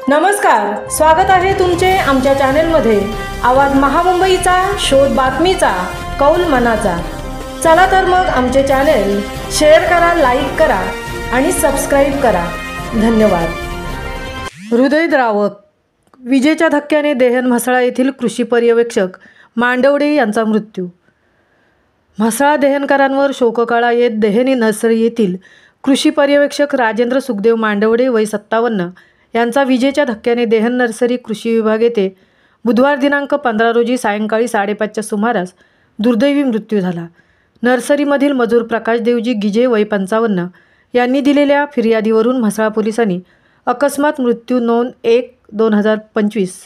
नमस्कार, स्वागत आहे तुमचे आमच्या चॅनलमध्ये। आवाज महामुंबईचा, शोध बातमीचा, कौल मनाचा। चला तर मग आमचे चॅनल शेअर करा, लाईक करा आणि सबस्क्राइब करा। धन्यवाद। हृदयद्रावक विजेच्या धक्क्याने देहन म्हसळा येथील कृषी पर्यवेक्षक मांडवडे यांचा मृत्यू। म्हसळा देहनकरांवर शोककळा येत देहनी नर्सरी येथील कृषी पर्यवेक्षक राजेंद्र सुखदेव मांडवडे वय 57 यांचा विजेच्या धक्क्याने देहन नर्सरी कृषी विभाग येथे बुधवार दिनांक 15 रोजी सायंकाळी 5:30च्या सुमारास दुर्दैवी मृत्यू झाला। नर्सरीमधील मजूर प्रकाश देवजी गिजे वय 55 यांनी दिलेल्या फिर्यादीवरून म्हसळा पोलिसांनी अकस्मात मृत्यू नोंद 1/2025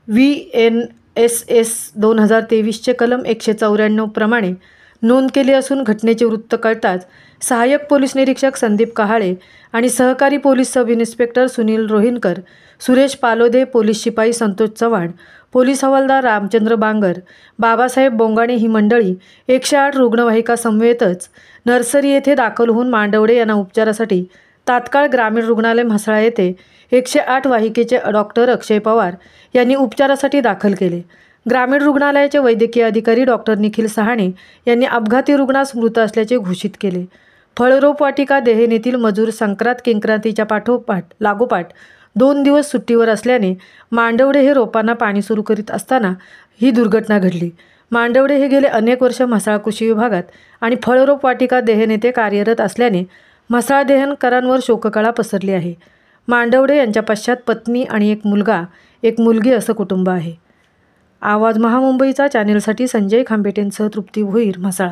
VNSS 2023 चे कलम 194 प्रमाणे नोंद केली असून घटनेचे वृत्त कळताच सहाय्यक पोलीस निरीक्षक संदीप कहाळे आणि सहकारी police sub inspector Sunil Rohinkar, Suresh Palode, police शिपाई संतोष चव्हाण, पोलीस हवालदार रामचंद्र बांगर, बाबासाहेब बोंगाणे ही मंडळी 108 रुग्णवाहिका समवेतच नर्सरी येथे दाखल होऊन मांडवडे यांना उपचारासाठी तात्काळ ग्रामीण रुग्णालय म्हसळा येथे 108 वाहिकेचे डॉक्टर अक्षय पवार यांनी उपचारासाठी दाखल केले। ग्रामीण रुग्णालयाचे वैद्यकीय अधिकारी डॉक्टर निखिल सहाणे यांनी अपघाती रुग्णास मृत असल्याचे घोषित केले। फळरोप वाटिका देहन येथील मजूर संक्रांत किंक्रांतीच्या लागोपाठ 2 दिवस सुट्टीवर असल्याने मांडवडे हे रोपांना पाणी सुरू करीत असताना ही दुर्घटना घडली। मांडवडे हे गेले अनेक वर्ष म्हसळा कृषी विभागात आणि फळरोप वाटिका देहन येथे कार्यरत असल्याने म्हसळा देहनकरांवर शोककळा पसरली आहे। मांडवडे यांच्या पश्चात पत्नी आणि एक मुलगा, एक मुलगी असं कुटुंब आहे। आवाज महामुंबईचा चॅनेलसाठी संजय खांबेटेंसह तृप्ती भोईर, म्हसळा।